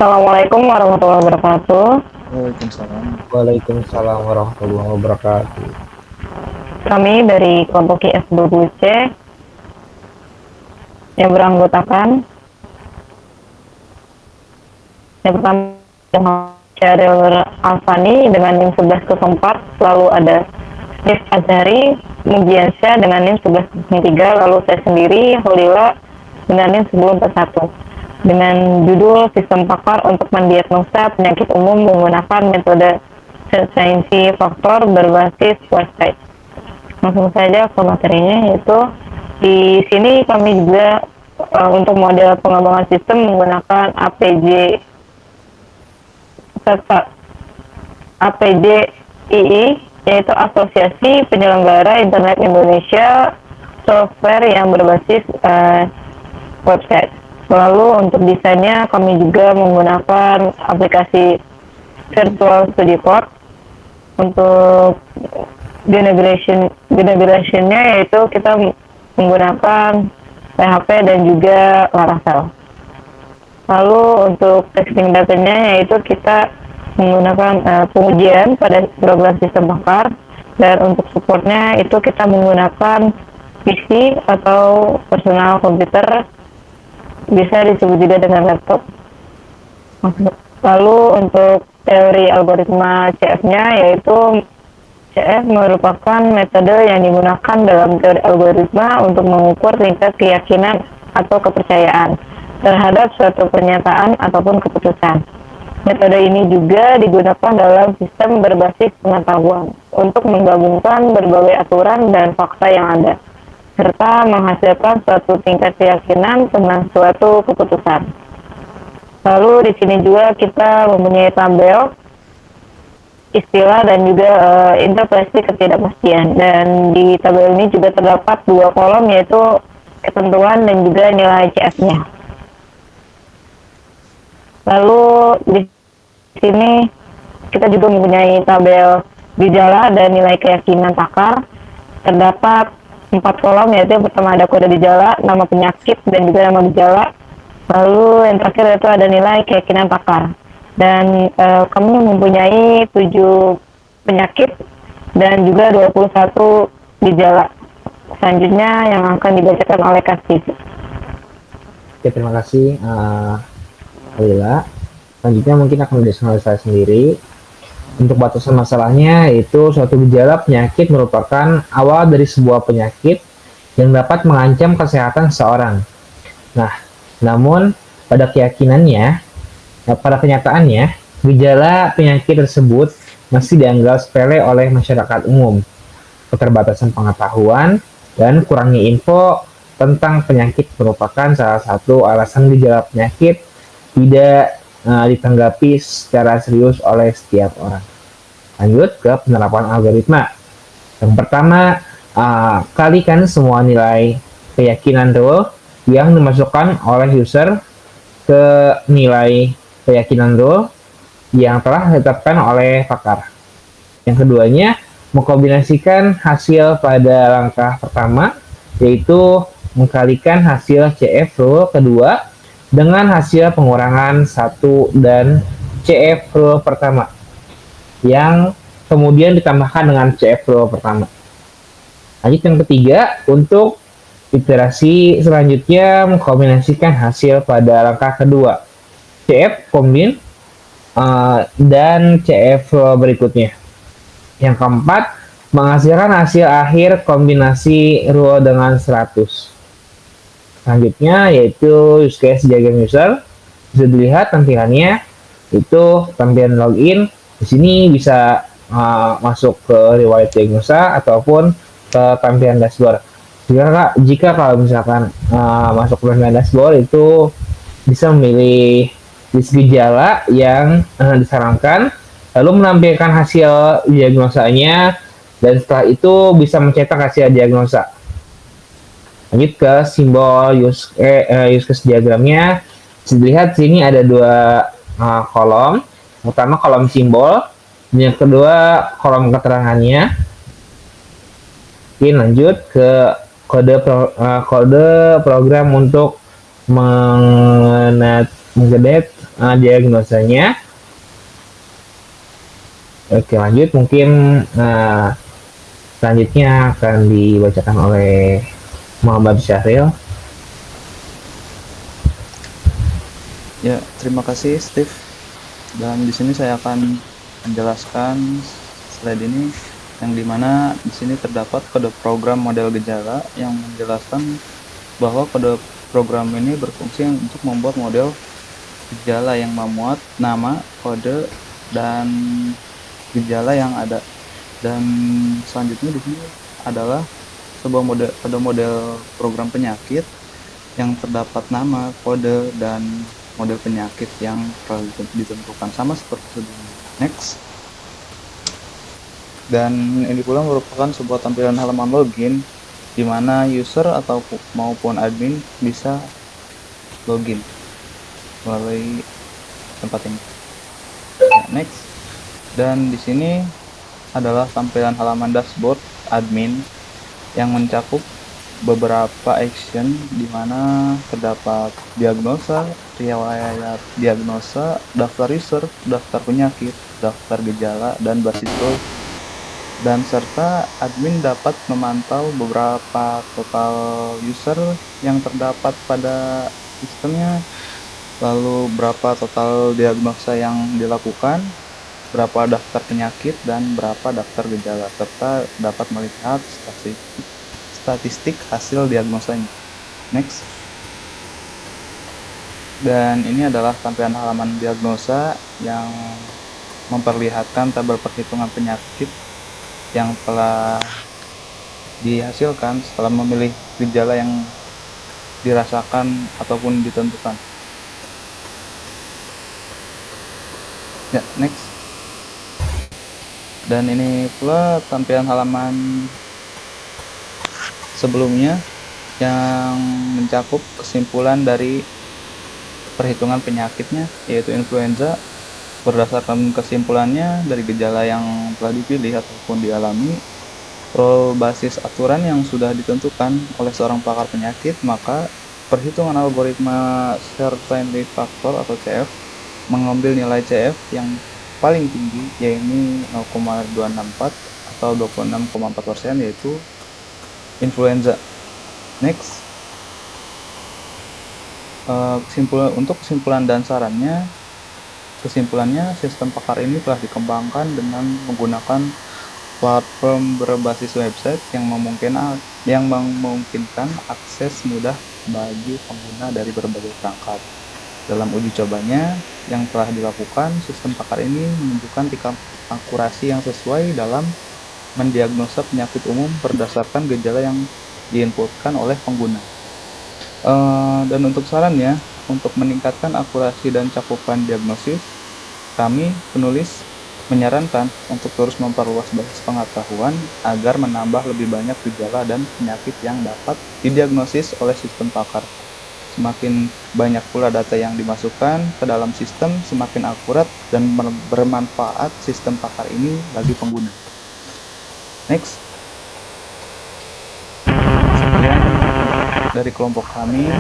Assalamualaikum warahmatullahi wabarakatuh. Waalaikumsalam. Waalaikumsalam warahmatullahi wabarakatuh. Kami dari kelompok IS20C yang beranggotakan yang pertama Syahril Alfani dengan NIM 1104, lalu ada Nif Azhari Mugiansyah dengan NIM 1103, lalu saya sendiri Holila dengan NIM 1041 dengan judul Sistem Pakar untuk Mendiagnosa Penyakit Umum Menggunakan Metode Sensi Faktor Berbasis Website. Langsung saja ke materinya, yaitu di sini kami juga untuk model pengembangan sistem menggunakan APJII, yaitu Asosiasi Penyelenggara Internet Indonesia Software yang berbasis website. Lalu untuk desainnya kami juga menggunakan aplikasi Virtual Studio Code. Untuk integrationnya yaitu kita menggunakan PHP dan juga Laravel. Lalu untuk testing datanya yaitu kita menggunakan pengujian pada program sistem bakar, dan untuk supportnya itu kita menggunakan PC atau personal komputer, bisa disebut juga dengan laptop. Lalu untuk teori algoritma CF-nya yaitu CF merupakan metode yang digunakan dalam teori algoritma untuk mengukur tingkat keyakinan atau kepercayaan terhadap suatu pernyataan ataupun keputusan. Metode ini juga digunakan dalam sistem berbasis pengetahuan untuk menggabungkan berbagai aturan dan fakta yang ada, serta menghasilkan suatu tingkat keyakinan tentang suatu keputusan. Lalu di sini juga kita mempunyai tabel istilah dan juga interpretasi ketidakpastian, dan di tabel ini juga terdapat dua kolom yaitu ketentuan dan juga nilai CF-nya. Lalu di sini kita juga mempunyai tabel gejala dan nilai keyakinan pakar. Terdapat 4 kolom, yaitu yang pertama ada kode gejala, nama penyakit, dan juga nama gejala. Lalu yang terakhir itu ada nilai keyakinan pakar. Dan kami mempunyai 7 penyakit dan juga 21 gejala. Selanjutnya yang akan dibacakan oleh Kasih. Oke, terima kasih Alila. Selanjutnya mungkin akan dijelaskan oleh saya sendiri. Untuk batasan masalahnya, yaitu suatu gejala penyakit merupakan awal dari sebuah penyakit yang dapat mengancam kesehatan seseorang. Nah, namun pada kenyataannya, gejala penyakit tersebut masih dianggap sepele oleh masyarakat umum. Keterbatasan pengetahuan dan kurangnya info tentang penyakit merupakan salah satu alasan gejala penyakit tidak ditanggapi secara serius oleh setiap orang. Lanjut ke penerapan algoritma. Yang pertama, kalikan semua nilai keyakinan rule yang dimasukkan oleh user ke nilai keyakinan rule yang telah ditetapkan oleh pakar. Yang keduanya, mengkombinasikan hasil pada langkah pertama, yaitu mengkalikan hasil CF rule kedua dengan hasil pengurangan 1 dan CF rule pertama, yang kemudian ditambahkan dengan CF rule pertama. Lanjut yang ketiga, untuk iterasi selanjutnya mengkombinasikan hasil pada langkah kedua, CF kombin dan CF rule berikutnya. Yang keempat, menghasilkan hasil akhir kombinasi rule dengan 100. Selanjutnya yaitu use case diagram user. Bisa dilihat tampilannya, itu tampilan login. Di sini bisa masuk ke riwayat diagnosa ataupun ke tampilan dashboard. Jika kalau misalkan masuk ke tampilan dashboard, itu bisa memilih list gejala yang disarankan, lalu menampilkan hasil diagnosanya, dan setelah itu bisa mencetak hasil diagnosa. Lanjut ke simbol use case diagramnya. Bisa dilihat sini ada dua kolom. Pertama kolom simbol, yang kedua kolom keterangannya. Oke, lanjut ke kode program untuk mengedit diagnosanya. Oke, lanjut. Mungkin selanjutnya akan dibacakan oleh Muhammad Syahril. Ya, terima kasih Steve. Dan di sini saya akan menjelaskan slide ini yang dimana di sini terdapat kode program model gejala yang menjelaskan bahwa kode program ini berfungsi untuk membuat model gejala yang memuat nama, kode, dan gejala yang ada. Dan selanjutnya di sini adalah sebuah kode model program penyakit yang terdapat nama, kode, dan model penyakit yang telah ditentukan sama seperti sebelumnya. Next. Dan ini pula merupakan sebuah tampilan halaman login di mana user atau maupun admin bisa login melalui tempat ini. Nah, next. Dan di sini adalah tampilan halaman dashboard admin yang mencakup beberapa action di mana terdapat diagnosa, riwayat diagnosa, daftar user, daftar penyakit, daftar gejala, dan basis load. Dan serta admin dapat memantau beberapa total user yang terdapat pada sistemnya, lalu berapa total diagnosa yang dilakukan, berapa daftar penyakit, dan berapa daftar gejala, serta dapat melihat statistik hasil diagnosanya. Next. Dan ini adalah tampilan halaman diagnosa yang memperlihatkan tabel perhitungan penyakit yang telah dihasilkan setelah memilih gejala yang dirasakan ataupun ditentukan. Ya, next. Dan ini pula tampilan halaman sebelumnya yang mencakup kesimpulan dari perhitungan penyakitnya, yaitu influenza. Berdasarkan kesimpulannya dari gejala yang telah dipilih ataupun dialami, role basis aturan yang sudah ditentukan oleh seorang pakar penyakit, maka perhitungan algoritma certainty factor atau CF mengambil nilai CF yang paling tinggi, yaitu 0,264 atau 26,4%, yaitu influenza. Next. Untuk kesimpulan dan sarannya, kesimpulannya sistem pakar ini telah dikembangkan dengan menggunakan platform berbasis website yang memungkinkan akses mudah bagi pengguna dari berbagai perangkat. Dalam uji cobanya yang telah dilakukan, sistem pakar ini menunjukkan tingkat akurasi yang sesuai dalam mendiagnosa penyakit umum berdasarkan gejala yang diinputkan oleh pengguna. Dan untuk sarannya, untuk meningkatkan akurasi dan cakupan diagnosis, kami penulis menyarankan untuk terus memperluas basis pengetahuan agar menambah lebih banyak gejala dan penyakit yang dapat didiagnosis oleh sistem pakar. Semakin banyak pula data yang dimasukkan ke dalam sistem, semakin akurat dan bermanfaat sistem pakar ini bagi pengguna. Next. Sekian dari kelompok kami.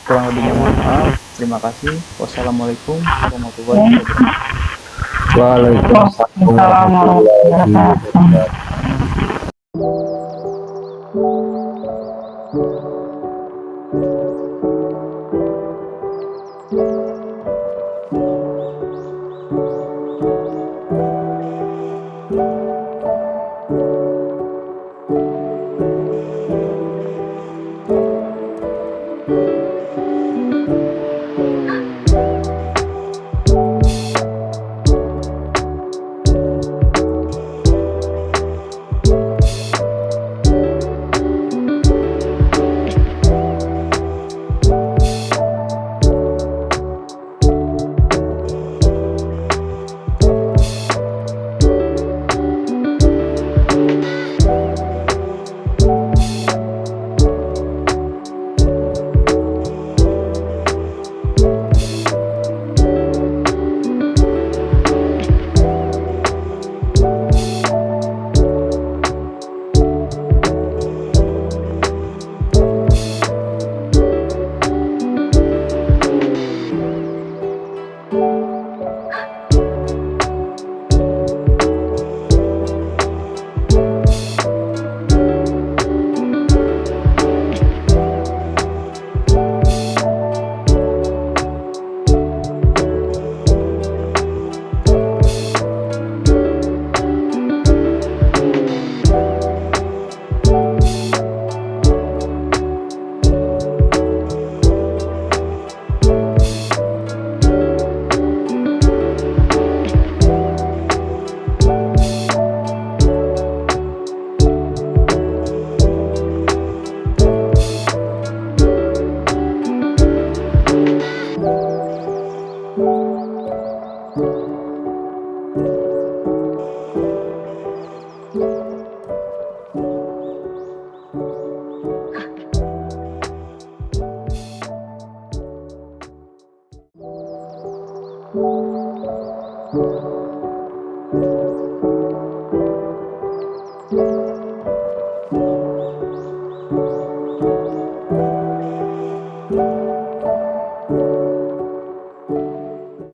Kurang lebihnya mohon maaf. Terima kasih. Wassalamualaikum warahmatullahi wabarakatuh. Waalaikumsalam warahmatullahi